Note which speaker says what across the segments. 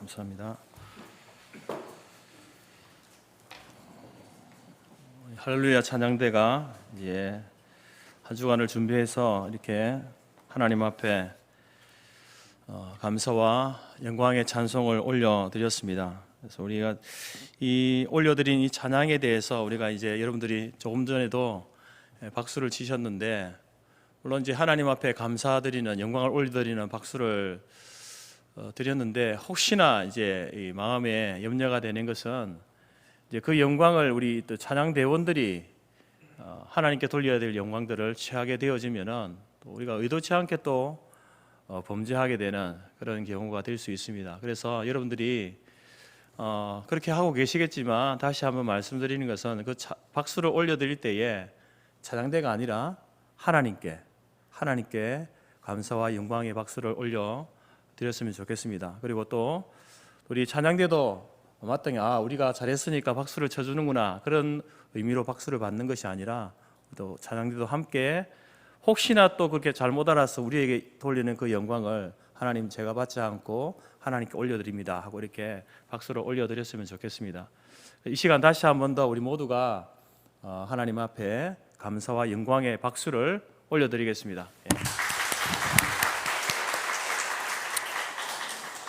Speaker 1: 감사합니다. 할렐루야 찬양대가 이제 한 주간을 준비해서 이렇게 하나님 앞에 감사와 영광의 찬송을 올려드렸습니다. 그래서 우리가 이 올려드린 이 찬양에 대해서 우리가 이제 여러분들이 조금 전에도 박수를 치셨는데, 물론 이제 하나님 앞에 감사드리는, 영광을 올려드리는 박수를 드렸는데, 혹시나 이제 이 마음에 염려가 되는 것은 이제 그 영광을 우리 또 찬양 대원들이 하나님께 돌려야 될 영광들을 취하게 되어지면은 또 우리가 의도치 않게 또 범죄하게 되는 그런 경우가 될 수 있습니다. 그래서 여러분들이 그렇게 하고 계시겠지만 다시 한번 말씀드리는 것은 그 박수를 올려드릴 때에 찬양대가 아니라 하나님께 감사와 영광의 박수를 올려 드렸으면 좋겠습니다. 그리고 또 우리 찬양대도 마땅히 우리가 잘했으니까 박수를 쳐주는구나, 그런 의미로 박수를 받는 것이 아니라 또 찬양대도 함께 혹시나 또 그렇게 잘못 알아서 우리에게 돌리는 그 영광을 하나님, 제가 받지 않고 하나님께 올려드립니다 하고 이렇게 박수를 올려드렸으면 좋겠습니다. 이 시간 다시 한 번 더 우리 모두가 하나님 앞에 감사와 영광의 박수를 올려드리겠습니다.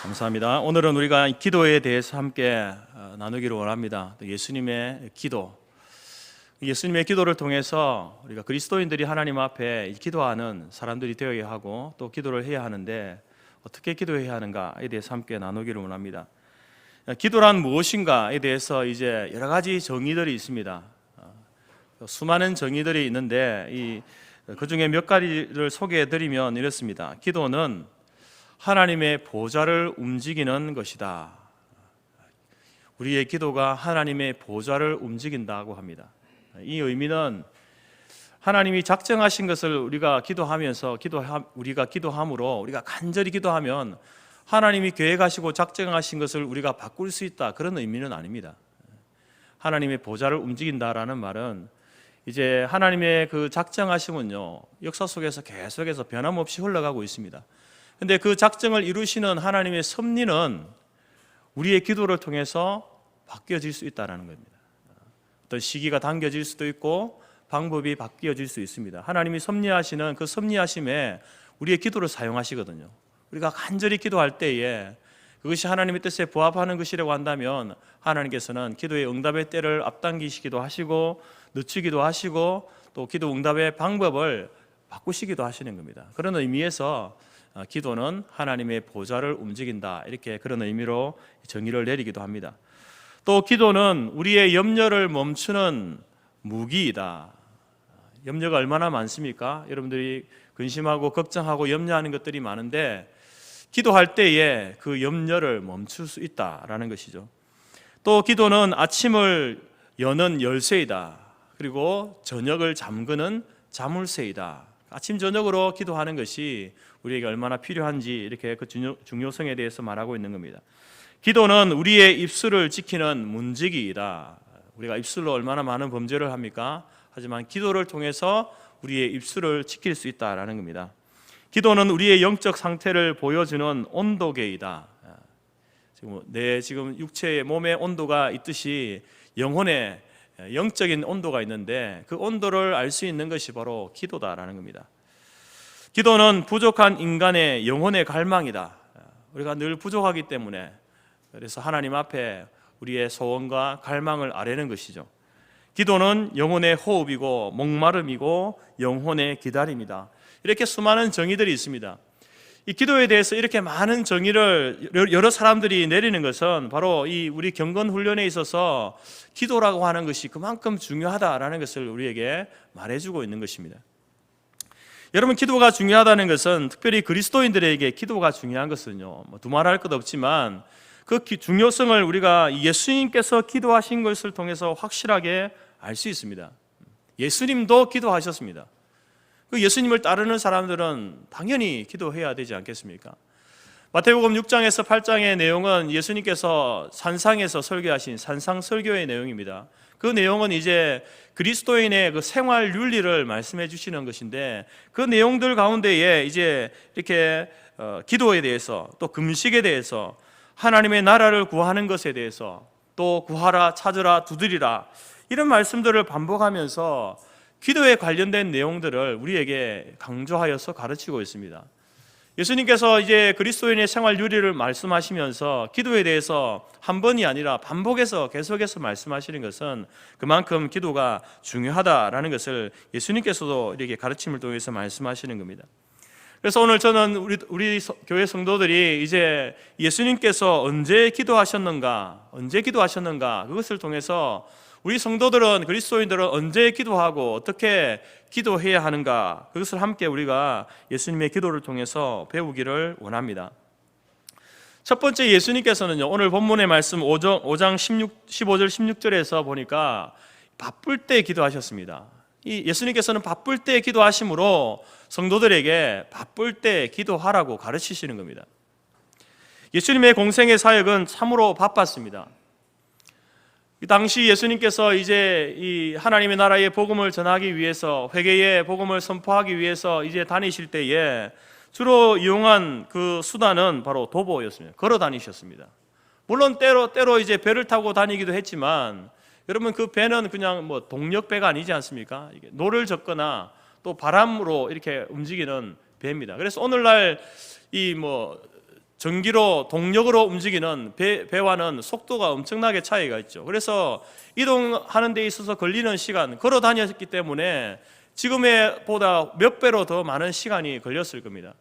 Speaker 1: 감사합니다. 오늘은 우리가 기도에 대해서 함께 나누기를 원합니다. 예수님의 기도, 예수님의 기도를 통해서 우리가 그리스도인들이 하나님 앞에 기도하는 사람들이 되어야 하고 또 기도를 해야 하는데 어떻게 기도해야 하는가에 대해서 함께 나누기를 원합니다. 기도란 무엇인가에 대해서 이제 여러 가지 정의들이 있습니다. 수많은 정의들이 있는데 그 중에 몇 가지를 소개해 드리면 이렇습니다. 기도는 하나님의 보좌를 움직이는 것이다. 우리의 기도가 하나님의 보좌를 움직인다고 합니다. 이 의미는 하나님이 작정하신 것을 우리가 기도하면서 우리가 기도함으로, 우리가 간절히 기도하면 하나님이 계획하시고 작정하신 것을 우리가 바꿀 수 있다, 그런 의미는 아닙니다. 하나님의 보좌를 움직인다라는 말은 이제 하나님의 그 작정하심은요, 역사 속에서 계속해서 변함없이 흘러가고 있습니다. 근데 그 작정을 이루시는 하나님의 섭리는 우리의 기도를 통해서 바뀌어질 수 있다는 겁니다. 어떤 시기가 당겨질 수도 있고 방법이 바뀌어질 수 있습니다. 하나님이 섭리하시는 그 섭리하심에 우리의 기도를 사용하시거든요. 우리가 간절히 기도할 때에 그것이 하나님의 뜻에 부합하는 것이라고 한다면 하나님께서는 기도의 응답의 때를 앞당기시기도 하시고 늦추기도 하시고 또 기도 응답의 방법을 바꾸시기도 하시는 겁니다. 그런 의미에서 기도는 하나님의 보좌를 움직인다, 이렇게 그런 의미로 정의를 내리기도 합니다. 또 기도는 우리의 염려를 멈추는 무기이다. 염려가 얼마나 많습니까? 여러분들이 근심하고 걱정하고 염려하는 것들이 많은데 기도할 때에 그 염려를 멈출 수 있다라는 것이죠. 또 기도는 아침을 여는 열쇠이다. 그리고 저녁을 잠그는 자물쇠이다. 아침 저녁으로 기도하는 것이 우리에게 얼마나 필요한지 이렇게 그 중요성에 대해서 말하고 있는 겁니다. 기도는 우리의 입술을 지키는 문지기이다. 우리가 입술로 얼마나 많은 범죄를 합니까? 하지만 기도를 통해서 우리의 입술을 지킬 수 있다라는 겁니다. 기도는 우리의 영적 상태를 보여주는 온도계이다. 지금 육체의 몸의 온도가 있듯이 영혼의 영적인 온도가 있는데 그 온도를 알 수 있는 것이 바로 기도다라는 겁니다. 기도는 부족한 인간의 영혼의 갈망이다. 우리가 늘 부족하기 때문에, 그래서 하나님 앞에 우리의 소원과 갈망을 아뢰는 것이죠. 기도는 영혼의 호흡이고 목마름이고 영혼의 기다림이다. 이렇게 수많은 정의들이 있습니다. 이 기도에 대해서 이렇게 많은 정의를 여러 사람들이 내리는 것은 바로 이 우리 경건 훈련에 있어서 기도라고 하는 것이 그만큼 중요하다라는 것을 우리에게 말해주고 있는 것입니다. 여러분, 기도가 중요하다는 것은 특별히 그리스도인들에게 기도가 중요한 것은요, 두말할 것 없지만 그 중요성을 우리가 예수님께서 기도하신 것을 통해서 확실하게 알 수 있습니다. 예수님도 기도하셨습니다. 그 예수님을 따르는 사람들은 당연히 기도해야 되지 않겠습니까? 마태복음 6장에서 8장의 내용은 예수님께서 산상에서 설교하신 산상 설교의 내용입니다. 그 내용은 이제 그리스도인의 그 생활 윤리를 말씀해 주시는 것인데, 그 내용들 가운데에 이제 이렇게 기도에 대해서 또 금식에 대해서 하나님의 나라를 구하는 것에 대해서, 또 구하라, 찾으라, 두드리라, 이런 말씀들을 반복하면서 기도에 관련된 내용들을 우리에게 강조하여서 가르치고 있습니다. 예수님께서 이제 그리스도인의 생활 유리를 말씀하시면서 기도에 대해서 한 번이 아니라 반복해서 계속해서 말씀하시는 것은 그만큼 기도가 중요하다라는 것을 예수님께서도 이렇게 가르침을 통해서 말씀하시는 겁니다. 그래서 오늘 저는 우리 교회 성도들이 이제 예수님께서 언제 기도하셨는가 그것을 통해서 우리 성도들은, 그리스도인들은 언제 기도하고 어떻게 기도해야 하는가, 그것을 함께 우리가 예수님의 기도를 통해서 배우기를 원합니다. 첫 번째, 예수님께서는요, 오늘 본문의 말씀 5장 15절 16절에서 보니까 바쁠 때 기도하셨습니다. 예수님께서는 바쁠 때 기도하심으로 성도들에게 바쁠 때 기도하라고 가르치시는 겁니다. 예수님의 공생의 사역은 참으로 바빴습니다. 당시 예수님께서 이제 이 하나님의 나라의 복음을 전하기 위해서, 회개의 복음을 선포하기 위해서 이제 다니실 때에 주로 이용한 그 수단은 바로 도보였습니다. 걸어 다니셨습니다. 물론 때로 이제 배를 타고 다니기도 했지만, 여러분 그 배는 그냥 뭐 동력배가 아니지 않습니까? 이게 노를 젓거나 또 바람으로 이렇게 움직이는 배입니다. 그래서 오늘날 이 전기로 동력으로 움직이는 배와는 속도가 엄청나게 차이가 있죠. 그래서 이동하는 데 있어서 걸리는 시간, 걸어 다녔기 때문에 지금의 보다 몇 배로 더 많은 시간이 걸렸을 겁니다.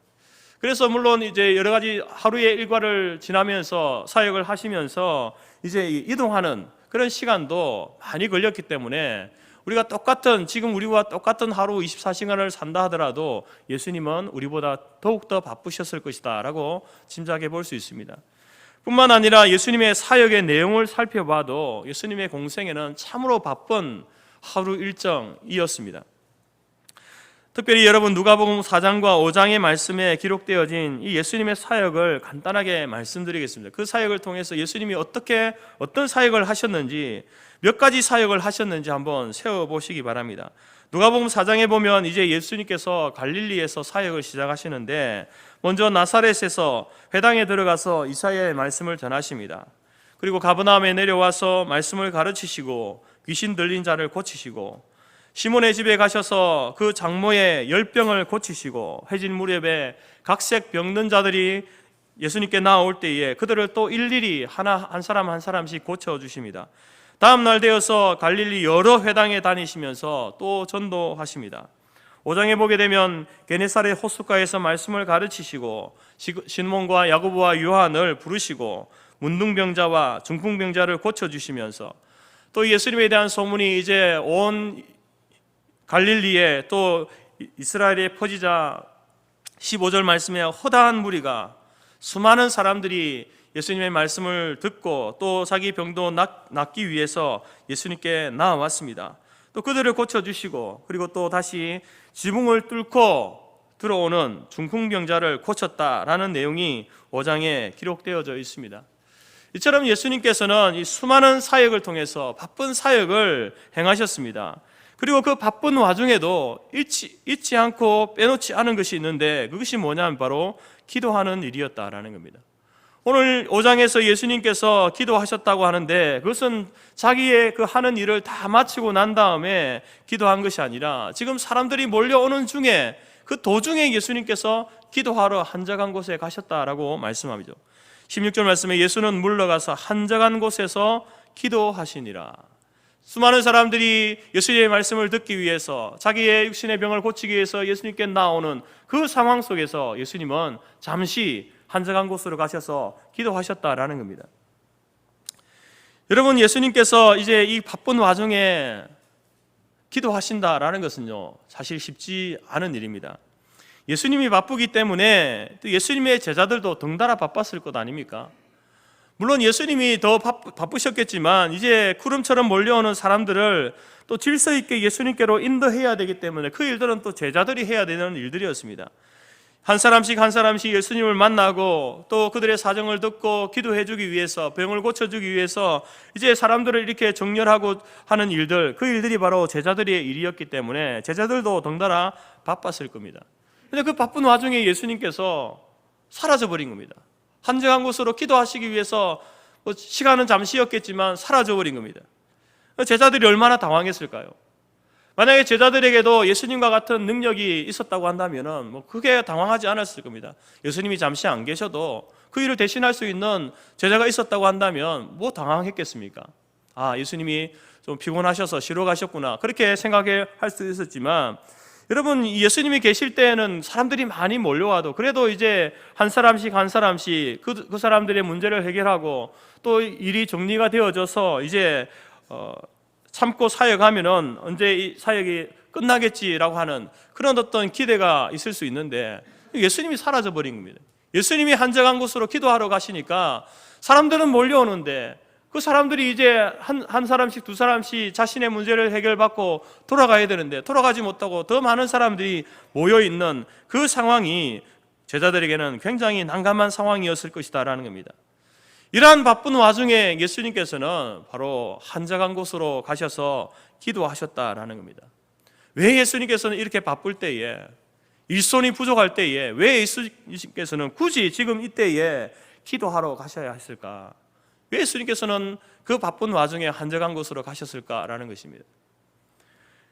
Speaker 1: 그래서 물론 이제 여러 가지 하루의 일과를 지나면서 사역을 하시면서 이제 이동하는 그런 시간도 많이 걸렸기 때문에 우리가 지금 우리와 똑같은 하루 24시간을 산다 하더라도 예수님은 우리보다 더욱더 바쁘셨을 것이다 라고 짐작해 볼 수 있습니다. 뿐만 아니라 예수님의 사역의 내용을 살펴봐도 예수님의 공생애는 참으로 바쁜 하루 일정이었습니다. 특별히 여러분 누가복음 4장과 5장의 말씀에 기록되어진 이 예수님의 사역을 간단하게 말씀드리겠습니다. 그 사역을 통해서 예수님이 어떤 사역을 하셨는지, 몇 가지 사역을 하셨는지 한번 세워보시기 바랍니다. 누가복음 4장에 보면 이제 예수님께서 갈릴리에서 사역을 시작하시는데, 먼저 나사렛에서 회당에 들어가서 이사야의 말씀을 전하십니다. 그리고 가버나움에 내려와서 말씀을 가르치시고 귀신 들린 자를 고치시고, 시몬의 집에 가셔서 그 장모의 열병을 고치시고, 해질 무렵에 각색 병든 자들이 예수님께 나올 때에 그들을 또 일일이 한 사람 한 사람씩 고쳐주십니다. 다음 날 되어서 갈릴리 여러 회당에 다니시면서 또 전도하십니다. 5장에 보게 되면 게네사렛 호숫가에서 말씀을 가르치시고, 시몬과 야고보와 요한을 부르시고 문둥병자와 중풍병자를 고쳐주시면서, 또 예수님에 대한 소문이 이제 온 갈릴리에 또 이스라엘에 퍼지자 15절 말씀에 허다한 무리가, 수많은 사람들이 예수님의 말씀을 듣고 또 자기 병도 낫기 위해서 예수님께 나아왔습니다. 또 그들을 고쳐주시고, 그리고 또 다시 지붕을 뚫고 들어오는 중풍병자를 고쳤다라는 내용이 5장에 기록되어져 있습니다. 이처럼 예수님께서는 이 수많은 사역을 통해서 바쁜 사역을 행하셨습니다. 그리고 그 바쁜 와중에도 잊지 않고 빼놓지 않은 것이 있는데, 그것이 뭐냐면 바로 기도하는 일이었다라는 겁니다. 오늘 5장에서 예수님께서 기도하셨다고 하는데, 그것은 자기의 그 하는 일을 다 마치고 난 다음에 기도한 것이 아니라 지금 사람들이 몰려오는 중에, 그 도중에 예수님께서 기도하러 한적한 곳에 가셨다라고 말씀하죠. 16절 말씀에 예수는 물러가서 한적한 곳에서 기도하시니라. 수많은 사람들이 예수님의 말씀을 듣기 위해서, 자기의 육신의 병을 고치기 위해서 예수님께 나오는 그 상황 속에서 예수님은 잠시 한적한 곳으로 가셔서 기도하셨다라는 겁니다. 여러분, 예수님께서 이제 이 바쁜 와중에 기도하신다라는 것은요, 사실 쉽지 않은 일입니다. 예수님이 바쁘기 때문에 또 예수님의 제자들도 덩달아 바빴을 것 아닙니까? 물론 예수님이 더 바쁘셨겠지만 이제 구름처럼 몰려오는 사람들을 또 질서 있게 예수님께로 인도해야 되기 때문에 그 일들은 또 제자들이 해야 되는 일들이었습니다. 한 사람씩 예수님을 만나고 또 그들의 사정을 듣고 기도해 주기 위해서, 병을 고쳐주기 위해서 이제 사람들을 이렇게 정렬하고 하는 일들, 그 일들이 바로 제자들의 일이었기 때문에 제자들도 덩달아 바빴을 겁니다. 그런데 그 바쁜 와중에 예수님께서 사라져 버린 겁니다. 한적한 곳으로 기도하시기 위해서 시간은 잠시였겠지만 사라져버린 겁니다. 제자들이 얼마나 당황했을까요? 만약에 제자들에게도 예수님과 같은 능력이 있었다고 한다면 크게 당황하지 않았을 겁니다. 예수님이 잠시 안 계셔도 그 일을 대신할 수 있는 제자가 있었다고 한다면 당황했겠습니까? 예수님이 좀 피곤하셔서 쉬러 가셨구나, 그렇게 생각할 수 있었지만, 여러분, 예수님이 계실 때에는 사람들이 많이 몰려와도 그래도 이제 한 사람씩 그 사람들의 문제를 해결하고 또 일이 정리가 되어져서 이제 참고 사역하면은 언제 이 사역이 끝나겠지라고 하는 그런 어떤 기대가 있을 수 있는데, 예수님이 사라져 버린 겁니다. 예수님이 한적한 곳으로 기도하러 가시니까 사람들은 몰려오는데 그 사람들이 이제 한 사람씩 두 사람씩 자신의 문제를 해결받고 돌아가야 되는데 돌아가지 못하고 더 많은 사람들이 모여있는 그 상황이 제자들에게는 굉장히 난감한 상황이었을 것이다라는 겁니다. 이러한 바쁜 와중에 예수님께서는 바로 한적한 곳으로 가셔서 기도하셨다라는 겁니다. 왜 예수님께서는 이렇게 바쁠 때에, 일손이 부족할 때에 왜 예수님께서는 굳이 지금 이때에 기도하러 가셔야 했을까? 왜 예수님께서는 그 바쁜 와중에 한적한 곳으로 가셨을까라는 것입니다.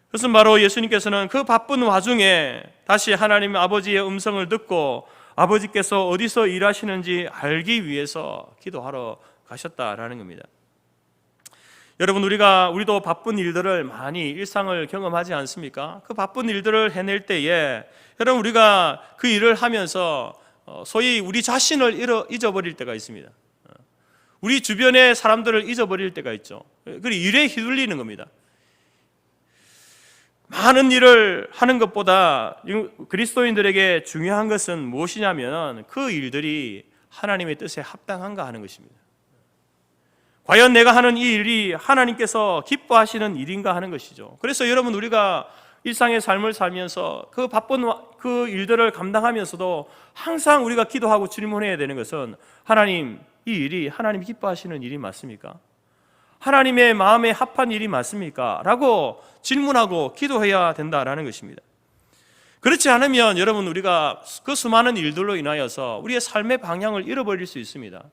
Speaker 1: 그것은 바로 예수님께서는 그 바쁜 와중에 다시 하나님 아버지의 음성을 듣고 아버지께서 어디서 일하시는지 알기 위해서 기도하러 가셨다라는 겁니다. 여러분, 우리도 바쁜 일들을 많이 일상을 경험하지 않습니까? 그 바쁜 일들을 해낼 때에 여러분, 우리가 그 일을 하면서 소위 우리 자신을 잊어버릴 때가 있습니다. 우리 주변의 사람들을 잊어버릴 때가 있죠. 그리고 일에 휘둘리는 겁니다. 많은 일을 하는 것보다 그리스도인들에게 중요한 것은 무엇이냐면 그 일들이 하나님의 뜻에 합당한가 하는 것입니다. 과연 내가 하는 이 일이 하나님께서 기뻐하시는 일인가 하는 것이죠. 그래서 여러분, 우리가 일상의 삶을 살면서 그 바쁜 그 일들을 감당하면서도 항상 우리가 기도하고 질문해야 되는 것은, 하나님, 이 일이 하나님이 기뻐하시는 일이 맞습니까? 하나님의 마음에 합한 일이 맞습니까? 라고 질문하고 기도해야 된다라는 것입니다. 그렇지 않으면 여러분, 우리가 그 수많은 일들로 인하여서 우리의 삶의 방향을 잃어버릴 수 있습니다.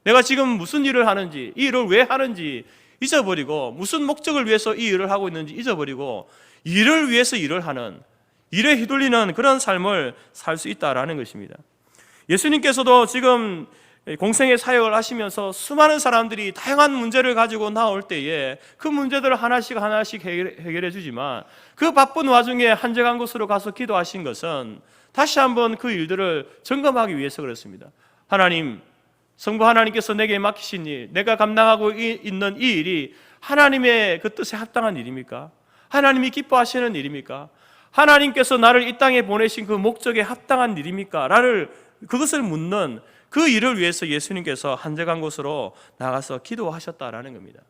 Speaker 1: 내가 지금 무슨 일을 하는지, 이 일을 왜 하는지 잊어버리고, 무슨 목적을 위해서 이 일을 하고 있는지 잊어버리고, 일을 위해서 일을 하는, 일에 휘둘리는 그런 삶을 살 수 있다라는 것입니다. 예수님께서도 지금 공생의 사역을 하시면서 수많은 사람들이 다양한 문제를 가지고 나올 때에 그 문제들을 하나씩 해결해 주지만, 그 바쁜 와중에 한적한 곳으로 가서 기도하신 것은 다시 한번 그 일들을 점검하기 위해서 그렇습니다. 하나님, 성부 하나님께서 내게 맡기신 일, 내가 감당하고 있는 이 일이 하나님의 그 뜻에 합당한 일입니까? 하나님이 기뻐하시는 일입니까? 하나님께서 나를 이 땅에 보내신 그 목적에 합당한 일입니까? 그것을 묻는 그 일을 위해서 예수님께서 한적한 곳으로 나가서 기도하셨다라는 겁니다.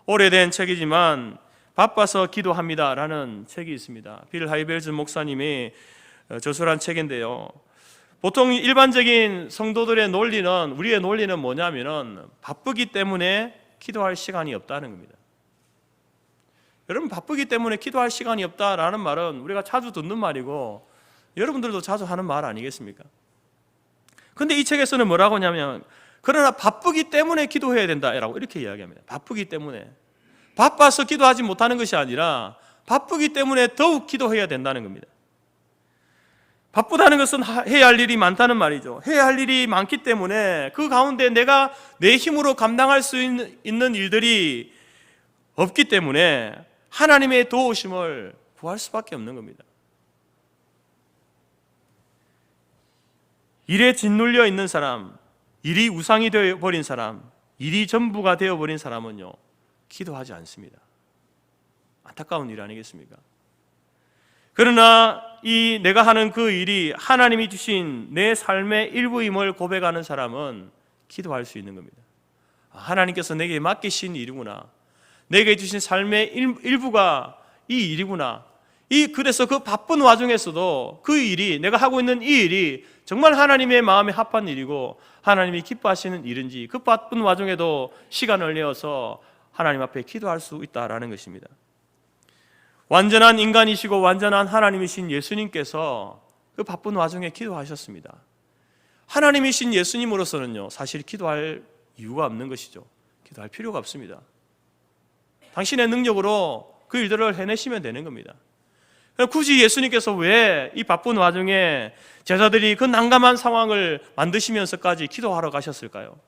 Speaker 1: 오래된 책이지만 바빠서 기도합니다라는 책이 있습니다. 빌 하이벨즈 목사님이 저술한 책인데요, 보통 일반적인 성도들의 논리는, 우리의 논리는 뭐냐면은 바쁘기 때문에 기도할 시간이 없다는 겁니다. 여러분, 바쁘기 때문에 기도할 시간이 없다라는 말은 우리가 자주 듣는 말이고 여러분들도 자주 하는 말 아니겠습니까? 근데 이 책에서는 뭐라고 하냐면, 그러나 바쁘기 때문에 기도해야 된다라고 이렇게 이야기합니다. 바쁘기 때문에. 바빠서 기도하지 못하는 것이 아니라 바쁘기 때문에 더욱 기도해야 된다는 겁니다. 바쁘다는 것은 해야 할 일이 많다는 말이죠. 해야 할 일이 많기 때문에 그 가운데 내가 내 힘으로 감당할 수 있는 일들이 없기 때문에 하나님의 도우심을 구할 수밖에 없는 겁니다. 일에 짓눌려 있는 사람, 일이 우상이 되어버린 사람, 일이 전부가 되어버린 사람은요, 기도하지 않습니다. 안타까운 일 아니겠습니까? 그러나 이 내가 하는 그 일이 하나님이 주신 내 삶의 일부임을 고백하는 사람은 기도할 수 있는 겁니다. 하나님께서 내게 맡기신 일이구나, 내게 주신 삶의 일부가 이 일이구나. 그래서 그 바쁜 와중에서도 그 일이, 내가 하고 있는 이 일이 정말 하나님의 마음에 합한 일이고 하나님이 기뻐하시는 일인지, 그 바쁜 와중에도 시간을 내어서 하나님 앞에 기도할 수 있다라는 것입니다. 완전한 인간이시고 완전한 하나님이신 예수님께서 그 바쁜 와중에 기도하셨습니다. 하나님이신 예수님으로서는요, 사실 기도할 이유가 없는 것이죠. 기도할 필요가 없습니다. 당신의 능력으로 그 일들을 해내시면 되는 겁니다. 굳이 예수님께서 왜 이 바쁜 와중에 제자들이 그 난감한 상황을 만드시면서까지 기도하러 가셨을까요?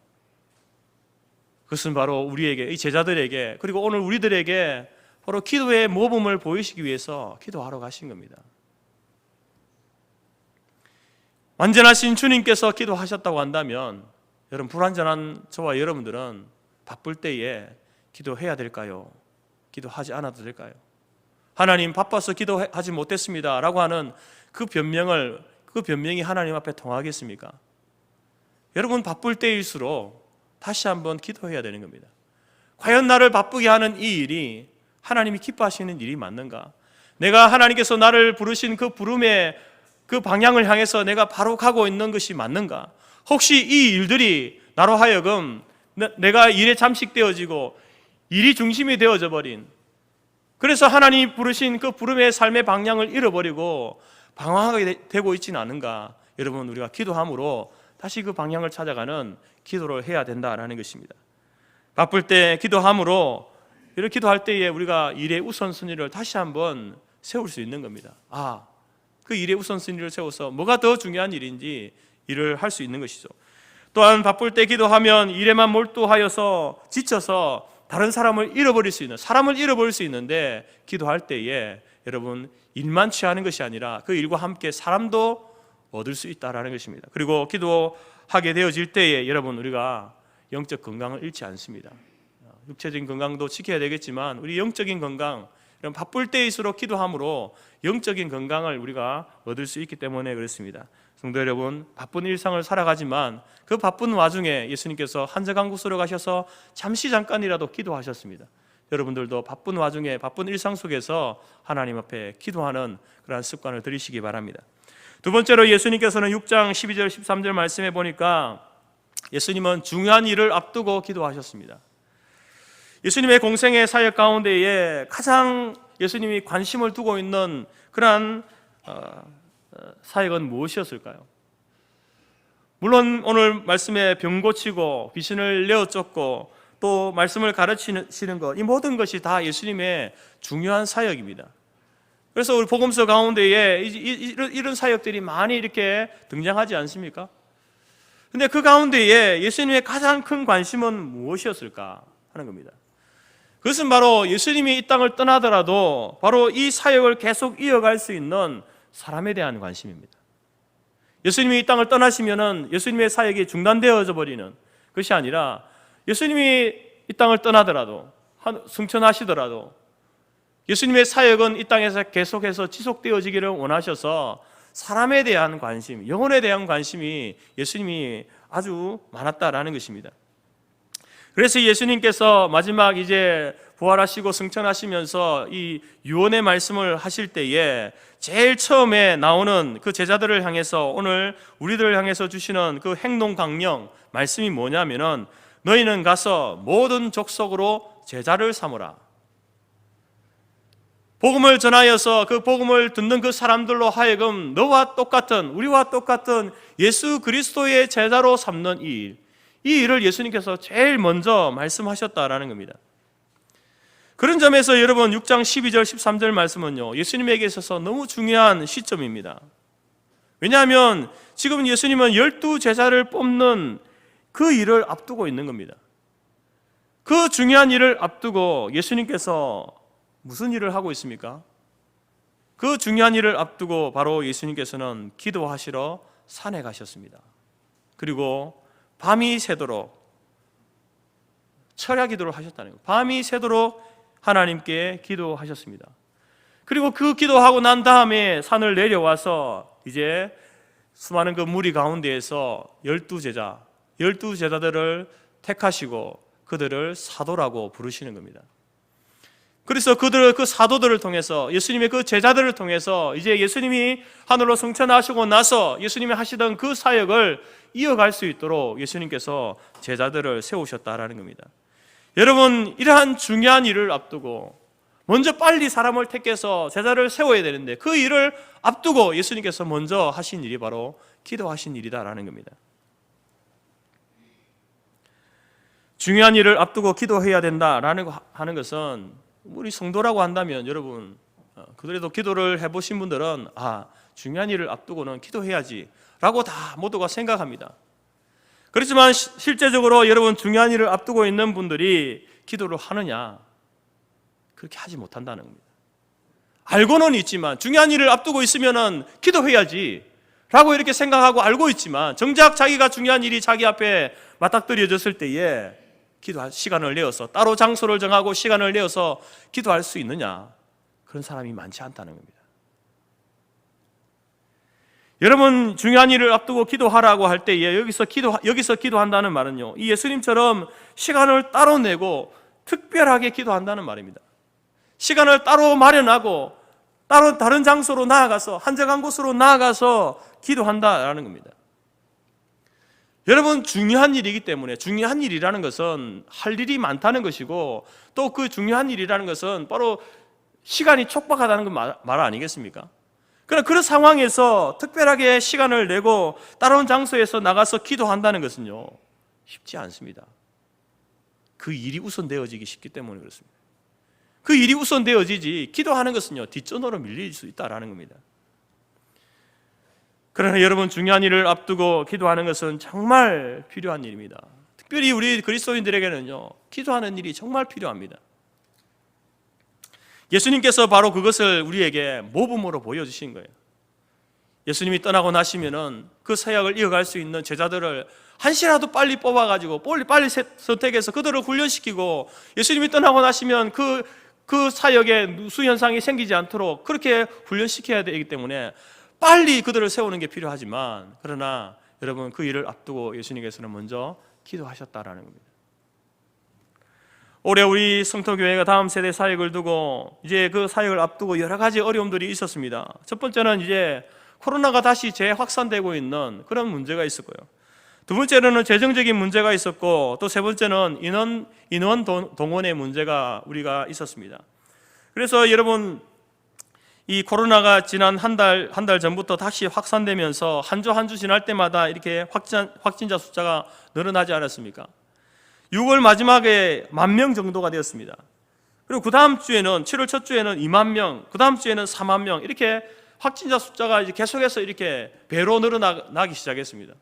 Speaker 1: 그것은 바로 우리에게, 이 제자들에게, 그리고 오늘 우리들에게 바로 기도의 모범을 보이시기 위해서 기도하러 가신 겁니다. 완전하신 주님께서 기도하셨다고 한다면 여러분, 불완전한 저와 여러분들은 바쁠 때에 기도해야 될까요? 기도하지 않아도 될까요? 하나님, 바빠서 기도하지 못했습니다 라고 하는 그 변명이 하나님 앞에 통하겠습니까? 여러분, 바쁠 때일수록 다시 한번 기도해야 되는 겁니다. 과연 나를 바쁘게 하는 이 일이 하나님이 기뻐하시는 일이 맞는가? 내가 하나님께서 나를 부르신 그 부름의 그 방향을 향해서 내가 바로 가고 있는 것이 맞는가? 혹시 이 일들이 나로 하여금 내가 일에 잠식되어지고 일이 중심이 되어져 버린, 그래서 하나님이 부르신 그 부름의 삶의 방향을 잃어버리고 방황하게 되고 있지는 않은가? 여러분, 우리가 기도함으로 다시 그 방향을 찾아가는 기도를 해야 된다라는 것입니다. 바쁠 때 기도함으로, 이렇게 기도할 때에 우리가 일의 우선순위를 다시 한번 세울 수 있는 겁니다. 그 일의 우선순위를 세워서 뭐가 더 중요한 일인지 일을 할 수 있는 것이죠. 또한 바쁠 때 기도하면 일에만 몰두하여서 지쳐서 다른 사람을 잃어버릴 수 있는데, 기도할 때에 여러분, 일만 취하는 것이 아니라 그 일과 함께 사람도 얻을 수 있다라는 것입니다. 그리고 기도하게 되어질 때에 여러분, 우리가 영적 건강을 잃지 않습니다. 육체적인 건강도 지켜야 되겠지만 우리 영적인 건강, 바쁠 때일수록 기도함으로 영적인 건강을 우리가 얻을 수 있기 때문에 그렇습니다. 성도 여러분, 바쁜 일상을 살아가지만 그 바쁜 와중에 예수님께서 한적한 곳으로 가셔서 잠깐이라도 기도하셨습니다. 여러분들도 바쁜 와중에, 바쁜 일상 속에서 하나님 앞에 기도하는 그러한 습관을 들이시기 바랍니다. 두 번째로, 예수님께서는 6장 12절 13절 말씀해 보니까 예수님은 중요한 일을 앞두고 기도하셨습니다. 예수님의 공생의 사역 가운데에 가장 예수님이 관심을 두고 있는 그러한 사역은 무엇이었을까요? 물론 오늘 말씀에 병 고치고 귀신을 내어 쫓고 또 말씀을 가르치시는 것, 이 모든 것이 다 예수님의 중요한 사역입니다. 그래서 우리 복음서 가운데에 이런 사역들이 많이 이렇게 등장하지 않습니까? 근데 그 가운데에 예수님의 가장 큰 관심은 무엇이었을까 하는 겁니다. 그것은 바로 예수님이 이 땅을 떠나더라도 바로 이 사역을 계속 이어갈 수 있는 사람에 대한 관심입니다. 예수님이 이 땅을 떠나시면은 예수님의 사역이 중단되어져 버리는 것이 아니라, 예수님이 이 땅을 떠나더라도, 승천하시더라도 예수님의 사역은 이 땅에서 계속해서 지속되어지기를 원하셔서 사람에 대한 관심, 영혼에 대한 관심이 예수님이 아주 많았다라는 것입니다. 그래서 예수님께서 마지막 이제 부활하시고 승천하시면서 이 유언의 말씀을 하실 때에 제일 처음에 나오는 그 제자들을 향해서, 오늘 우리들을 향해서 주시는 그 행동 강령 말씀이 뭐냐면은, 너희는 가서 모든 족속으로 제자를 삼으라. 복음을 전하여서 그 복음을 듣는 그 사람들로 하여금 너와 똑같은, 우리와 똑같은 예수 그리스도의 제자로 삼는 이 일을 예수님께서 제일 먼저 말씀하셨다라는 겁니다. 그런 점에서 여러분, 6장 12절 13절 말씀은요, 예수님에게 있어서 너무 중요한 시점입니다. 왜냐하면 지금 예수님은 12 제자를 뽑는 그 일을 앞두고 있는 겁니다. 그 중요한 일을 앞두고 예수님께서 무슨 일을 하고 있습니까? 그 중요한 일을 앞두고 바로 예수님께서는 기도하시러 산에 가셨습니다. 그리고 밤이 새도록 철야 기도를 하셨다는 거예요. 밤이 새도록 하나님께 기도하셨습니다. 그리고 그 기도하고 난 다음에 산을 내려와서 이제 수많은 그 무리 가운데에서 12제자들을 택하시고 그들을 사도라고 부르시는 겁니다. 그래서 그 사도들을 통해서, 예수님의 그 제자들을 통해서 이제 예수님이 하늘로 승천하시고 나서 예수님이 하시던 그 사역을 이어갈 수 있도록 예수님께서 제자들을 세우셨다라는 겁니다. 여러분, 이러한 중요한 일을 앞두고 먼저 빨리 사람을 택해서 제자를 세워야 되는데, 그 일을 앞두고 예수님께서 먼저 하신 일이 바로 기도하신 일이다라는 겁니다. 중요한 일을 앞두고 기도해야 된다라는 하는 것은 우리 성도라고 한다면 여러분 그래도 기도를 해보신 분들은 중요한 일을 앞두고는 기도해야지라고 다 모두가 생각합니다. 그렇지만 실제적으로 여러분 중요한 일을 앞두고 있는 분들이 기도를 하느냐? 그렇게 하지 못한다는 겁니다. 알고는 있지만 중요한 일을 앞두고 있으면은 기도해야지 라고 이렇게 생각하고 알고 있지만 정작 자기가 중요한 일이 자기 앞에 맞닥뜨려졌을 때에 기도할 시간을 내어서 따로 장소를 정하고 시간을 내어서 기도할 수 있느냐? 그런 사람이 많지 않다는 겁니다. 여러분 중요한 일을 앞두고 기도하라고 할 때에 여기서 기도한다는 말은요, 이 예수님처럼 시간을 따로 내고 특별하게 기도한다는 말입니다. 시간을 따로 마련하고 따로 다른 장소로 나아가서 한적한 곳으로 나아가서 기도한다라는 겁니다. 여러분 중요한 일이기 때문에 중요한 일이라는 것은 할 일이 많다는 것이고 또 그 중요한 일이라는 것은 바로 시간이 촉박하다는 말 아니겠습니까? 그러나 그런 상황에서 특별하게 시간을 내고 다른 장소에서 나가서 기도한다는 것은요 쉽지 않습니다. 그 일이 우선되어지기 쉽기 때문에 그렇습니다. 그 일이 우선되어지지 기도하는 것은요 뒷전으로 밀릴 수 있다는 겁니다. 그러나 여러분 중요한 일을 앞두고 기도하는 것은 정말 필요한 일입니다. 특별히 우리 그리스도인들에게는요 기도하는 일이 정말 필요합니다. 예수님께서 바로 그것을 우리에게 모범으로 보여주신 거예요. 예수님이 떠나고 나시면은 그 사역을 이어갈 수 있는 제자들을 한시라도 빨리 뽑아가지고 빨리 선택해서 그들을 훈련시키고 예수님이 떠나고 나시면 그 사역에 누수 현상이 생기지 않도록 그렇게 훈련시켜야 되기 때문에 빨리 그들을 세우는 게 필요하지만 그러나 여러분 그 일을 앞두고 예수님께서는 먼저 기도하셨다라는 겁니다. 올해 우리 성토교회가 다음 세대 사역을 두고 이제 그 사역을 앞두고 여러 가지 어려움들이 있었습니다. 첫 번째는 이제 코로나가 다시 재확산되고 있는 그런 문제가 있었고요. 두 번째로는 재정적인 문제가 있었고 또 세 번째는 인원 동원의 문제가 우리가 있었습니다. 그래서 여러분 이 코로나가 지난 한 달 전부터 다시 확산되면서 한 주 지날 때마다 이렇게 확진자 숫자가 늘어나지 않았습니까? 6월 마지막에 10,000명 정도가 되었습니다. 그리고 그 다음 주에는 7월 첫 주에는 20,000명, 그 다음 주에는 40,000명 이렇게 확진자 숫자가 이제 계속해서 이렇게 배로 늘어나기 시작했습니다.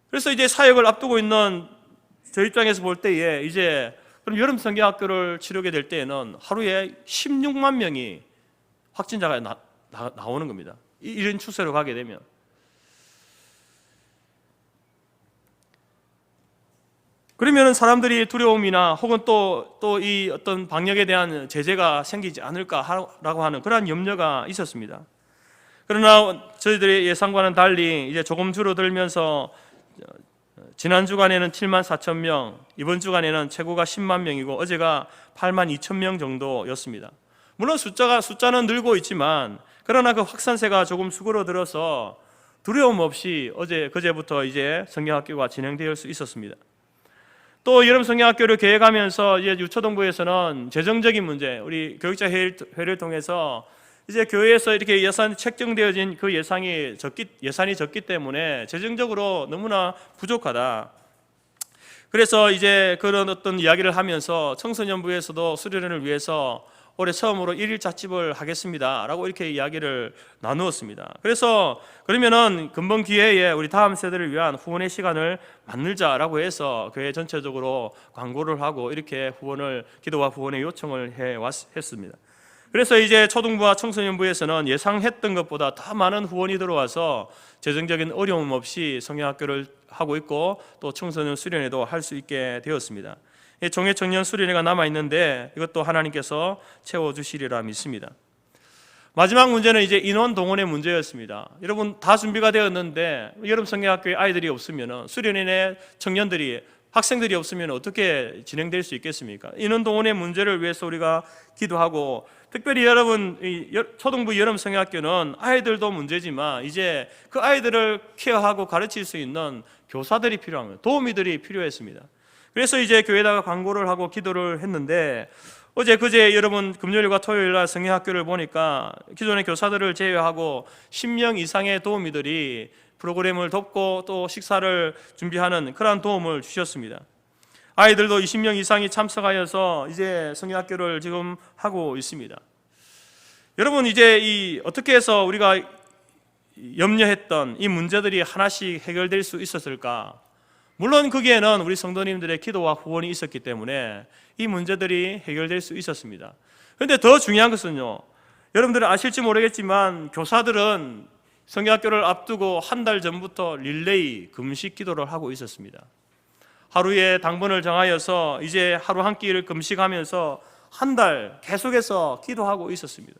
Speaker 1: 그래서 이제 사역을 앞두고 있는 저 입장에서 볼 때에 이제 그럼 여름 성경학교를 치르게 될 때에는 하루에 16만 명이 확진자가 나오는 겁니다. 이런 추세로 가게 되면. 그러면 사람들이 두려움이나 혹은 또 이 어떤 방역에 대한 제재가 생기지 않을까라고 하는 그러한 염려가 있었습니다. 그러나 저희들의 예상과는 달리 이제 조금 줄어들면서 지난 주간에는 74,000명, 이번 주간에는 최고가 10만 명이고 어제가 82,000명 정도였습니다. 물론 숫자는 늘고 있지만 그러나 그 확산세가 조금 수그러들어서 두려움 없이 그제부터 이제 성경학교가 진행될 수 있었습니다. 또 여름 성경학교를 계획하면서 이제 유초동부에서는 재정적인 문제, 우리 교육자 회의를 통해서 이제 교회에서 이렇게 예산이 책정되어진 그 예산이 적기 때문에 재정적으로 너무나 부족하다. 그래서 이제 그런 어떤 이야기를 하면서 청소년부에서도 수련회를 위해서 올해 처음으로 1일 찻집을 하겠습니다 라고 이렇게 이야기를 나누었습니다. 그래서 그러면은 금번 기회에 우리 다음 세대를 위한 후원의 시간을 만들자라고 해서 교회 전체적으로 광고를 하고 이렇게 기도와 후원의 요청을 했습니다. 그래서 이제 초등부와 청소년부에서는 예상했던 것보다 더 많은 후원이 들어와서 재정적인 어려움 없이 성경학교를 하고 있고 또 청소년 수련회도 할 수 있게 되었습니다. 종회 청년 수련회가 남아있는데 이것도 하나님께서 채워주시리라 믿습니다. 마지막 문제는 이제 인원 동원의 문제였습니다. 여러분 다 준비가 되었는데 여름 성경학교에 아이들이 없으면 수련회 학생들이 없으면 어떻게 진행될 수 있겠습니까? 인원 동원의 문제를 위해서 우리가 기도하고 특별히 여러분 초등부 여름 성경학교는 아이들도 문제지만 이제 그 아이들을 케어하고 가르칠 수 있는 교사들이 필요합니다. 도우미들이 필요했습니다. 그래서 이제 교회에다가 광고를 하고 기도를 했는데 그제 여러분 금요일과 토요일날 성경학교를 보니까 기존의 교사들을 제외하고 10명 이상의 도우미들이 프로그램을 돕고 또 식사를 준비하는 그러한 도움을 주셨습니다. 아이들도 20명 이상이 참석하여서 이제 성경학교를 지금 하고 있습니다. 여러분, 이제 어떻게 해서 우리가 염려했던 이 문제들이 하나씩 해결될 수 있었을까? 물론 거기에는 우리 성도님들의 기도와 후원이 있었기 때문에 이 문제들이 해결될 수 있었습니다. 그런데 더 중요한 것은요, 여러분들은 아실지 모르겠지만 교사들은 성경학교를 앞두고 한 달 전부터 릴레이 금식 기도를 하고 있었습니다. 하루에 당번을 정하여서 이제 하루 한 끼를 금식하면서 한 달 계속해서 기도하고 있었습니다.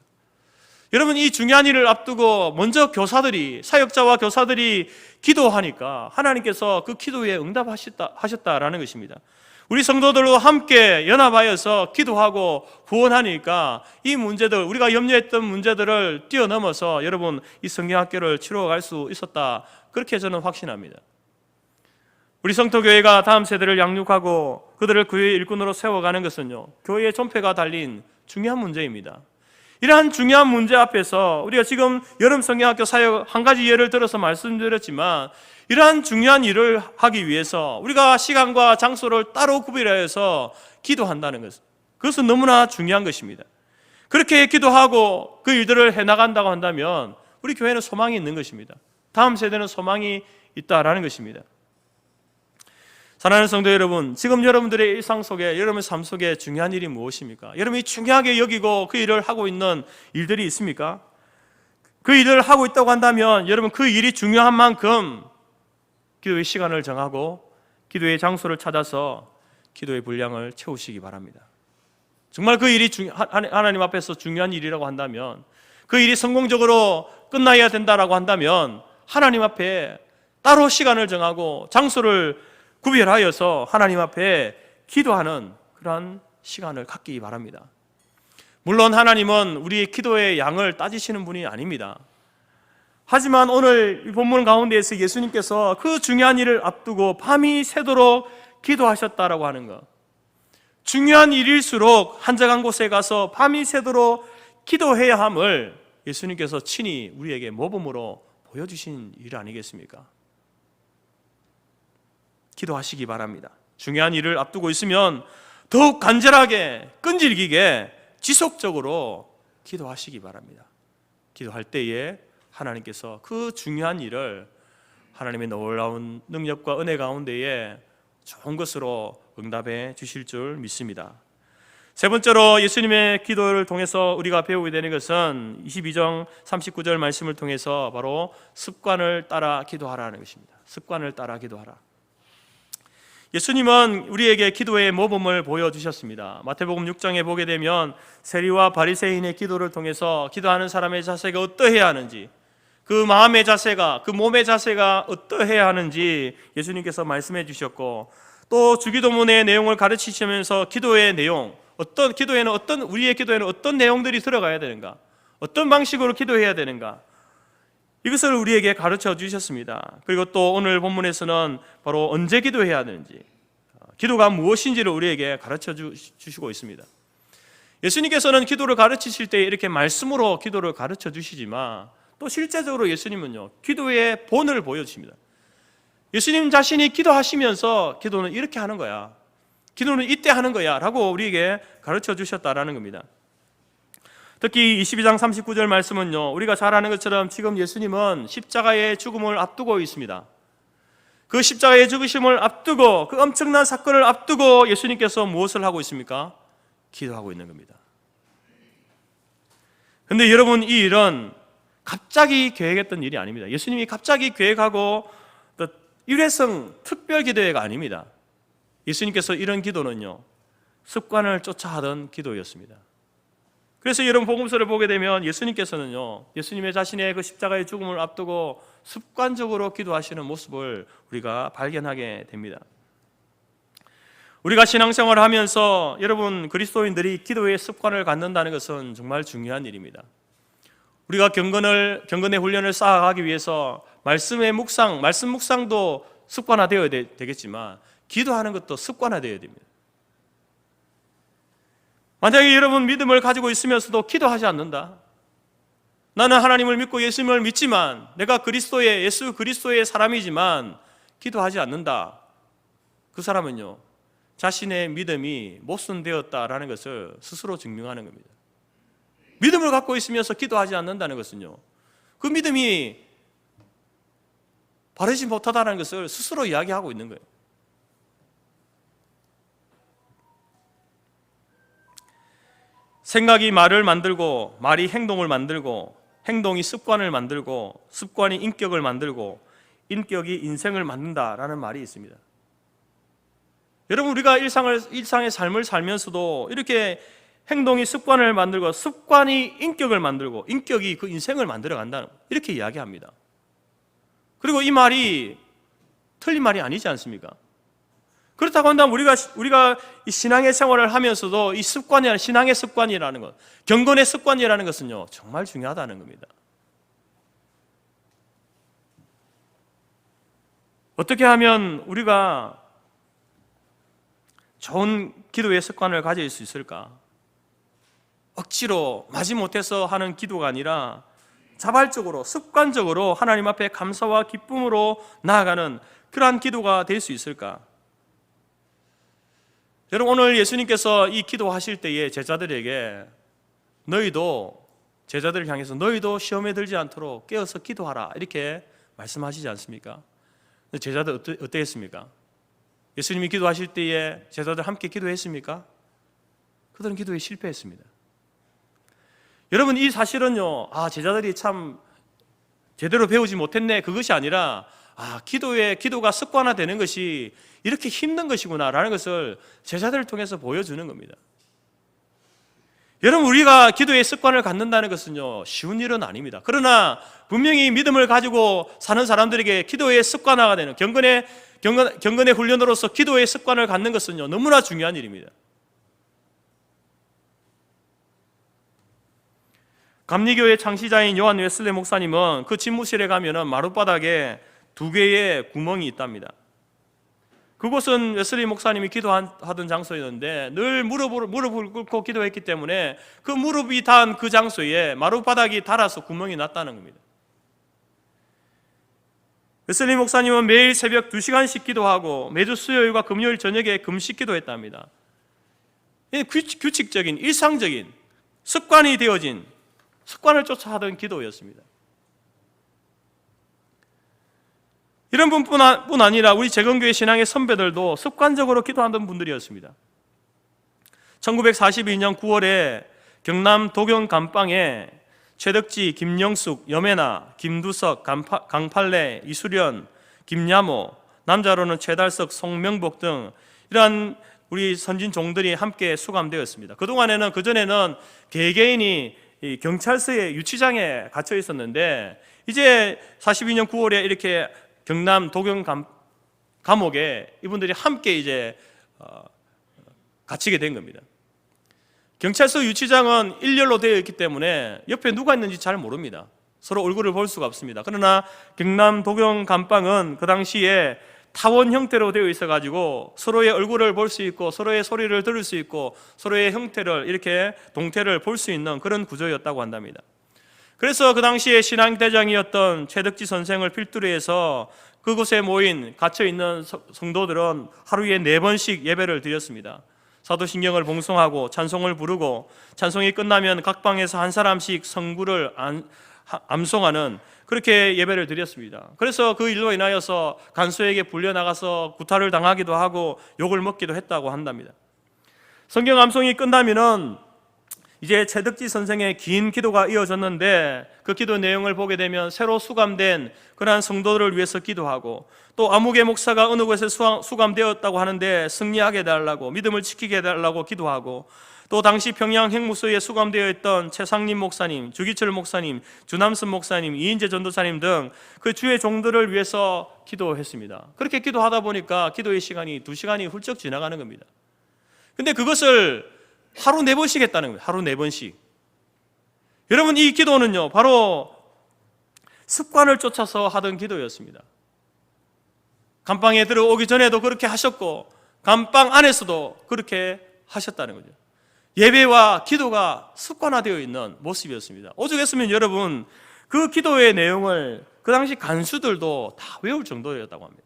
Speaker 1: 여러분, 이 중요한 일을 앞두고 먼저 사역자와 교사들이 기도하니까 하나님께서 그 기도에 응답하셨다라는 것입니다. 우리 성도들로 함께 연합하여서 기도하고 후원하니까 이 문제들, 우리가 염려했던 문제들을 뛰어넘어서 여러분 이 성경학교를 치러갈 수 있었다, 그렇게 저는 확신합니다. 우리 성도교회가 다음 세대를 양육하고 그들을 교회의 일꾼으로 세워가는 것은요, 교회의 존폐가 달린 중요한 문제입니다. 이러한 중요한 문제 앞에서 우리가 지금 여름 성경학교 사역 한 가지 예를 들어서 말씀드렸지만, 이러한 중요한 일을 하기 위해서 우리가 시간과 장소를 따로 구별하여서 기도한다는 것, 그것은 너무나 중요한 것입니다. 그렇게 기도하고 그 일들을 해나간다고 한다면 우리 교회는 소망이 있는 것입니다. 다음 세대는 소망이 있다라는 것입니다. 사랑하는 성도 여러분, 지금 여러분들의 일상 속에, 여러분의 삶 속에 중요한 일이 무엇입니까? 여러분이 중요하게 여기고 그 일을 하고 있는 일들이 있습니까? 그 일을 하고 있다고 한다면 여러분 그 일이 중요한 만큼 기도의 시간을 정하고 기도의 장소를 찾아서 기도의 분량을 채우시기 바랍니다. 정말 그 일이 하나님 앞에서 중요한 일이라고 한다면, 그 일이 성공적으로 끝나야 된다라고 한다면 하나님 앞에 따로 시간을 정하고 장소를 구별하여서 하나님 앞에 기도하는 그러한 시간을 갖기 바랍니다. 물론 하나님은 우리의 기도의 양을 따지시는 분이 아닙니다. 하지만 오늘 이 본문 가운데에서 예수님께서 그 중요한 일을 앞두고 밤이 새도록 기도하셨다라고 하는 것, 중요한 일일수록 한적한 곳에 가서 밤이 새도록 기도해야 함을 예수님께서 친히 우리에게 모범으로 보여주신 일 아니겠습니까? 기도하시기 바랍니다. 중요한 일을 앞두고 있으면 더욱 간절하게, 끈질기게, 지속적으로 기도하시기 바랍니다. 기도할 때에 하나님께서 그 중요한 일을 하나님의 놀라운 능력과 은혜 가운데에 좋은 것으로 응답해 주실 줄 믿습니다. 세 번째로 예수님의 기도를 통해서 우리가 배우게 되는 것은 22장 39절 말씀을 통해서 바로 습관을 따라 기도하라는 것입니다. 습관을 따라 기도하라. 예수님은 우리에게 기도의 모범을 보여주셨습니다. 마태복음 6장에 보게 되면 세리와 바리새인의 기도를 통해서 기도하는 사람의 자세가 어떠해야 하는지, 그 마음의 자세가, 그 몸의 자세가 어떠해야 하는지 예수님께서 말씀해 주셨고, 또 주기도문의 내용을 가르치시면서 기도의 내용, 우리의 기도에는 어떤 내용들이 들어가야 되는가, 어떤 방식으로 기도해야 되는가, 이것을 우리에게 가르쳐 주셨습니다. 그리고 또 오늘 본문에서는 바로 언제 기도해야 되는지, 기도가 무엇인지를 우리에게 가르쳐 주시고 있습니다. 예수님께서는 기도를 가르치실 때 이렇게 말씀으로 기도를 가르쳐 주시지만, 또 실제적으로 예수님은요, 기도의 본을 보여주십니다. 예수님 자신이 기도하시면서 기도는 이렇게 하는 거야, 기도는 이때 하는 거야 라고 우리에게 가르쳐 주셨다라는 겁니다. 특히 22장 39절 말씀은요, 우리가 잘 아는 것처럼 지금 예수님은 십자가의 죽음을 앞두고 있습니다. 그 십자가의 죽으심을 앞두고, 그 엄청난 사건을 앞두고 예수님께서 무엇을 하고 있습니까? 기도하고 있는 겁니다. 그런데 여러분, 이 일은 갑자기 계획했던 일이 아닙니다. 예수님이 갑자기 계획하고 일회성 특별 기도회가 아닙니다. 예수님께서 이런 기도는요, 습관을 쫓아 하던 기도였습니다. 그래서 여러분 복음서를 보게 되면 예수님께서는요, 예수님의 자신의 그 십자가의 죽음을 앞두고 습관적으로 기도하시는 모습을 우리가 발견하게 됩니다. 우리가 신앙생활을 하면서 여러분 그리스도인들이 기도의 습관을 갖는다는 것은 정말 중요한 일입니다. 우리가 경건의 훈련을 쌓아가기 위해서 말씀 묵상도 습관화되어야 되겠지만 기도하는 것도 습관화되어야 됩니다. 만약에 여러분 믿음을 가지고 있으면서도 기도하지 않는다, 나는 하나님을 믿고 예수님을 믿지만 내가 예수 그리스도의 사람이지만 기도하지 않는다, 그 사람은요 자신의 믿음이 모순되었다라는 것을 스스로 증명하는 겁니다. 믿음을 갖고 있으면서 기도하지 않는다는 것은요, 그 믿음이 바르지 못하다는 것을 스스로 이야기하고 있는 거예요. 생각이 말을 만들고, 말이 행동을 만들고, 행동이 습관을 만들고, 습관이 인격을 만들고, 인격이 인생을 만든다라는 말이 있습니다. 여러분, 우리가 일상의 삶을 살면서도 이렇게 행동이 습관을 만들고, 습관이 인격을 만들고, 인격이 그 인생을 만들어 간다는, 이렇게 이야기합니다. 그리고 이 말이 틀린 말이 아니지 않습니까? 그렇다고 한다면 우리가 이 신앙의 생활을 하면서도 이 습관이라는, 신앙의 습관이라는 것, 경건의 습관이라는 것은요, 정말 중요하다는 겁니다. 어떻게 하면 우리가 좋은 기도의 습관을 가질 수 있을까? 억지로 마지못해서 하는 기도가 아니라 자발적으로, 습관적으로 하나님 앞에 감사와 기쁨으로 나아가는 그러한 기도가 될 수 있을까? 여러분, 오늘 예수님께서 이 기도하실 때에 제자들에게 제자들을 향해서 너희도 시험에 들지 않도록 깨어서 기도하라, 이렇게 말씀하시지 않습니까? 제자들 어땠습니까? 예수님이 기도하실 때에 제자들 함께 기도했습니까? 그들은 기도에 실패했습니다. 여러분, 이 사실은요, 제자들이 참 제대로 배우지 못했네, 그것이 아니라 기도가 습관화되는 것이 이렇게 힘든 것이구나라는 것을 제자들을 통해서 보여주는 겁니다. 여러분, 우리가 기도의 습관을 갖는다는 것은요, 쉬운 일은 아닙니다. 그러나 분명히 믿음을 가지고 사는 사람들에게 기도의 습관화가 되는, 경건의 훈련으로서 기도의 습관을 갖는 것은요, 너무나 중요한 일입니다. 감리교의 창시자인 요한 웨슬레 목사님은 그 집무실에 가면은 마룻바닥에 2개의 구멍이 있답니다. 그곳은 웨슬리 목사님이 기도하던 장소였는데 늘 무릎을 꿇고 기도했기 때문에 그 무릎이 닿은 그 장소에 마룻바닥이 닳아서 구멍이 났다는 겁니다. 웨슬리 목사님은 매일 새벽 2시간씩 기도하고 매주 수요일과 금요일 저녁에 금식 기도했답니다. 규칙적인, 일상적인, 습관이 되어진, 습관을 쫓아 하던 기도였습니다. 이런 분뿐 아니라 우리 재건교회 신앙의 선배들도 습관적으로 기도하던 분들이었습니다. 1942년 9월에 경남 도경 감방에 최덕지, 김영숙, 염혜나, 김두석, 강팔래, 이수련, 김야모, 남자로는 최달석, 송명복 등 이러한 우리 선진 종들이 함께 수감되었습니다. 그전에는 개개인이 경찰서의 유치장에 갇혀 있었는데 이제 42년 9월에 이렇게 경남 도경 감옥에 이분들이 함께 이제 갇히게 된 겁니다. 경찰서 유치장은 일렬로 되어 있기 때문에 옆에 누가 있는지 잘 모릅니다. 서로 얼굴을 볼 수가 없습니다. 그러나 경남 도경 감방은 그 당시에 타원 형태로 되어 있어가지고 서로의 얼굴을 볼 수 있고 서로의 소리를 들을 수 있고 서로의 형태를 이렇게 동태를 볼 수 있는 그런 구조였다고 한답니다. 그래서 그 당시에 신앙대장이었던 최덕지 선생을 필두로 해서 그곳에 갇혀있는 성도들은 하루에 4번씩 예배를 드렸습니다. 사도신경을 봉송하고 찬송을 부르고 찬송이 끝나면 각 방에서 한 사람씩 성구를 암송하는 그렇게 예배를 드렸습니다. 그래서 그 일로 인하여서 간수에게 불려나가서 구타를 당하기도 하고 욕을 먹기도 했다고 한답니다. 성경 암송이 끝나면은 이제 최덕지 선생의 긴 기도가 이어졌는데 그 기도 내용을 보게 되면 새로 수감된 그러한 성도들을 위해서 기도하고 또 아무개 목사가 어느 곳에 수감되었다고 하는데 승리하게 해달라고 믿음을 지키게 해달라고 기도하고 또 당시 평양 행무소에 수감되어 있던 최상림 목사님, 주기철 목사님, 주남선 목사님, 이인재 전도사님 등 그 주의 종들을 위해서 기도했습니다. 그렇게 기도하다 보니까 기도의 시간이 2시간이 훌쩍 지나가는 겁니다. 근데 그것을 하루 4번씩 했다는 거예요. 하루 4번씩. 여러분, 이 기도는요, 바로 습관을 쫓아서 하던 기도였습니다. 감방에 들어오기 전에도 그렇게 하셨고 감방 안에서도 그렇게 하셨다는 거죠. 예배와 기도가 습관화되어 있는 모습이었습니다. 오죽했으면 여러분 그 기도의 내용을 그 당시 간수들도 다 외울 정도였다고 합니다.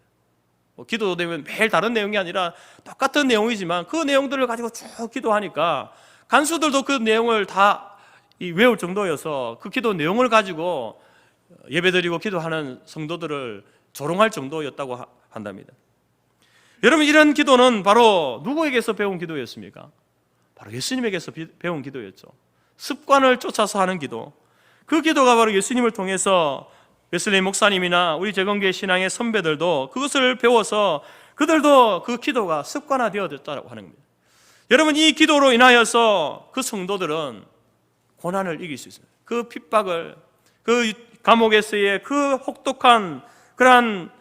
Speaker 1: 기도 되면 매일 다른 내용이 아니라 똑같은 내용이지만 그 내용들을 가지고 쭉 기도하니까 간수들도 그 내용을 다 외울 정도여서 그 기도 내용을 가지고 예배드리고 기도하는 성도들을 조롱할 정도였다고 한답니다. 여러분, 이런 기도는 바로 누구에게서 배운 기도였습니까? 바로 예수님에게서 배운 기도였죠. 습관을 쫓아서 하는 기도. 그 기도가 바로 예수님을 통해서 웨슬리 목사님이나 우리 재건교회 신앙의 선배들도 그것을 배워서 그들도 그 기도가 습관화되어졌다고 하는 겁니다. 여러분, 이 기도로 인하여서 그 성도들은 고난을 이길 수 있어요. 그 핍박을, 그 감옥에서의 그 혹독한 그러한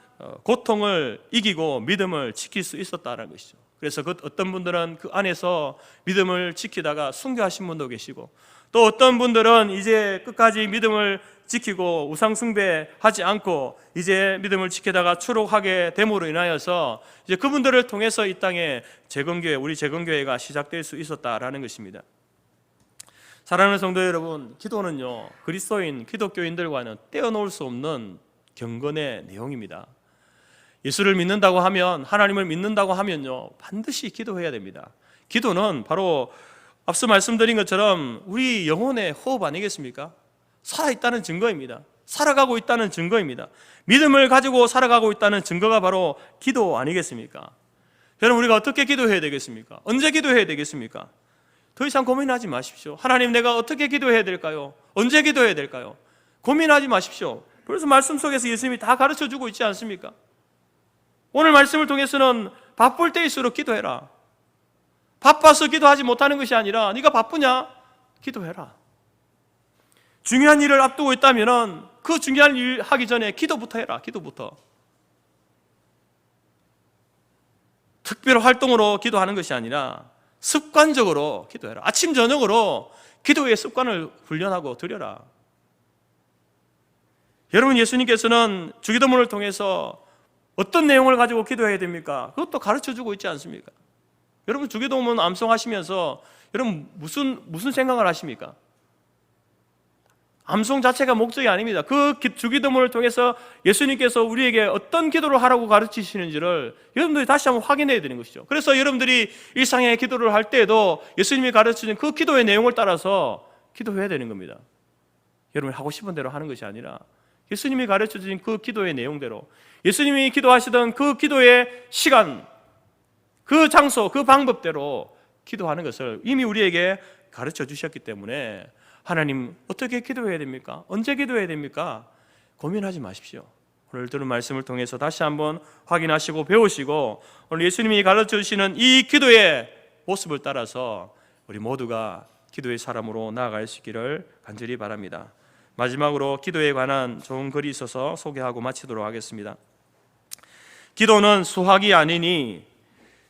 Speaker 1: 고통을 이기고 믿음을 지킬 수 있었다는 것이죠. 그래서 그 어떤 분들은 그 안에서 믿음을 지키다가 순교하신 분도 계시고, 또 어떤 분들은 이제 끝까지 믿음을 지키고 우상 숭배하지 않고 이제 믿음을 지키다가 추록하게 됨으로 인하여서 이제 그분들을 통해서 이 땅에 재건교회, 우리 재건교회가 시작될 수 있었다라는 것입니다. 사랑하는 성도 여러분, 기도는요, 그리스도인 기독교인들과는 떼어놓을 수 없는 경건의 내용입니다. 예수를 믿는다고 하면, 하나님을 믿는다고 하면요, 반드시 기도해야 됩니다. 기도는 바로 앞서 말씀드린 것처럼 우리 영혼의 호흡 아니겠습니까? 살아있다는 증거입니다. 살아가고 있다는 증거입니다. 믿음을 가지고 살아가고 있다는 증거가 바로 기도 아니겠습니까? 여러분, 우리가 어떻게 기도해야 되겠습니까? 언제 기도해야 되겠습니까? 더 이상 고민하지 마십시오. 하나님, 내가 어떻게 기도해야 될까요? 언제 기도해야 될까요? 고민하지 마십시오. 그래서 말씀 속에서 예수님이 다 가르쳐주고 있지 않습니까? 오늘 말씀을 통해서는 바쁠 때일수록 기도해라. 바빠서 기도하지 못하는 것이 아니라 네가 바쁘냐? 기도해라. 중요한 일을 앞두고 있다면 그 중요한 일 하기 전에 기도부터 해라. 기도부터. 특별 활동으로 기도하는 것이 아니라 습관적으로 기도해라. 아침 저녁으로 기도의 습관을 훈련하고 들여라. 여러분, 예수님께서는 주기도문을 통해서 어떤 내용을 가지고 기도해야 됩니까? 그것도 가르쳐주고 있지 않습니까? 여러분, 주기도문 암송하시면서 여러분 무슨 생각을 하십니까? 암송 자체가 목적이 아닙니다. 그 주기도문을 통해서 예수님께서 우리에게 어떤 기도를 하라고 가르치시는지를 여러분들이 다시 한번 확인해야 되는 것이죠. 그래서 여러분들이 일상의 기도를 할 때에도 예수님이 가르치는 그 기도의 내용을 따라서 기도해야 되는 겁니다. 여러분이 하고 싶은 대로 하는 것이 아니라 예수님이 가르쳐주신 그 기도의 내용대로, 예수님이 기도하시던 그 기도의 시간, 그 장소, 그 방법대로 기도하는 것을 이미 우리에게 가르쳐 주셨기 때문에 하나님, 어떻게 기도해야 됩니까? 언제 기도해야 됩니까? 고민하지 마십시오. 오늘 들은 말씀을 통해서 다시 한번 확인하시고 배우시고 오늘 예수님이 가르쳐 주시는 이 기도의 모습을 따라서 우리 모두가 기도의 사람으로 나아갈 수 있기를 간절히 바랍니다. 마지막으로 기도에 관한 좋은 글이 있어서 소개하고 마치도록 하겠습니다. 기도는 수학이 아니니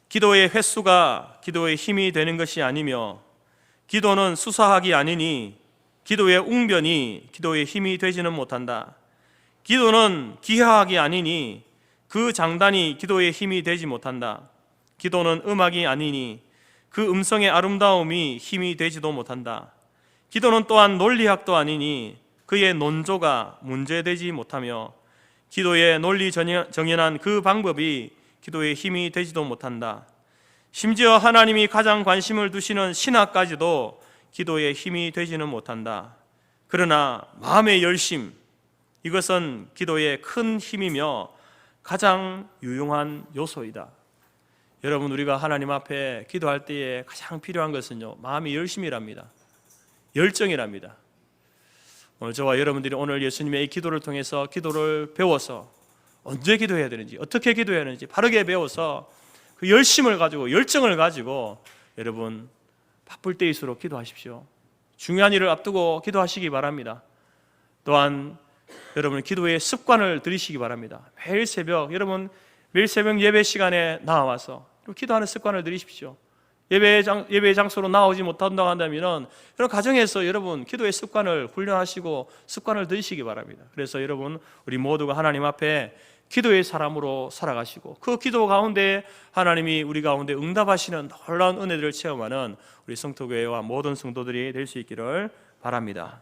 Speaker 1: 기도의 횟수가 기도의 힘이 되는 것이 아니며, 기도는 수사학이 아니니 기도의 웅변이 기도의 힘이 되지는 못한다. 기도는 기하학이 아니니 그 장단이 기도의 힘이 되지 못한다. 기도는 음악이 아니니 그 음성의 아름다움이 힘이 되지도 못한다. 기도는 또한 논리학도 아니니 그의 논조가 문제되지 못하며, 기도의 논리 정연한 그 방법이 기도의 힘이 되지도 못한다. 심지어 하나님이 가장 관심을 두시는 신학까지도 기도의 힘이 되지는 못한다. 그러나 마음의 열심, 이것은 기도의 큰 힘이며 가장 유용한 요소이다. 여러분, 우리가 하나님 앞에 기도할 때에 가장 필요한 것은요, 마음의 열심이랍니다. 열정이랍니다. 오늘 저와 여러분들이 오늘 예수님의 이 기도를 통해서 기도를 배워서 언제 기도해야 되는지, 어떻게 기도해야 하는지 바르게 배워서 그 열심을 가지고, 열정을 가지고 여러분 바쁠 때일수록 기도하십시오. 중요한 일을 앞두고 기도하시기 바랍니다. 또한 여러분 기도의 습관을 들이시기 바랍니다. 매일 새벽 예배 시간에 나와서 기도하는 습관을 들이십시오. 예배 장소로 나오지 못한다고 한다면 그런 가정에서 여러분 기도의 습관을 훈련하시고 습관을 들이시기 바랍니다. 그래서 여러분, 우리 모두가 하나님 앞에 기도의 사람으로 살아가시고 그 기도 가운데 하나님이 우리 가운데 응답하시는 놀라운 은혜들을 체험하는 우리 성토교회와 모든 성도들이 될 수 있기를 바랍니다.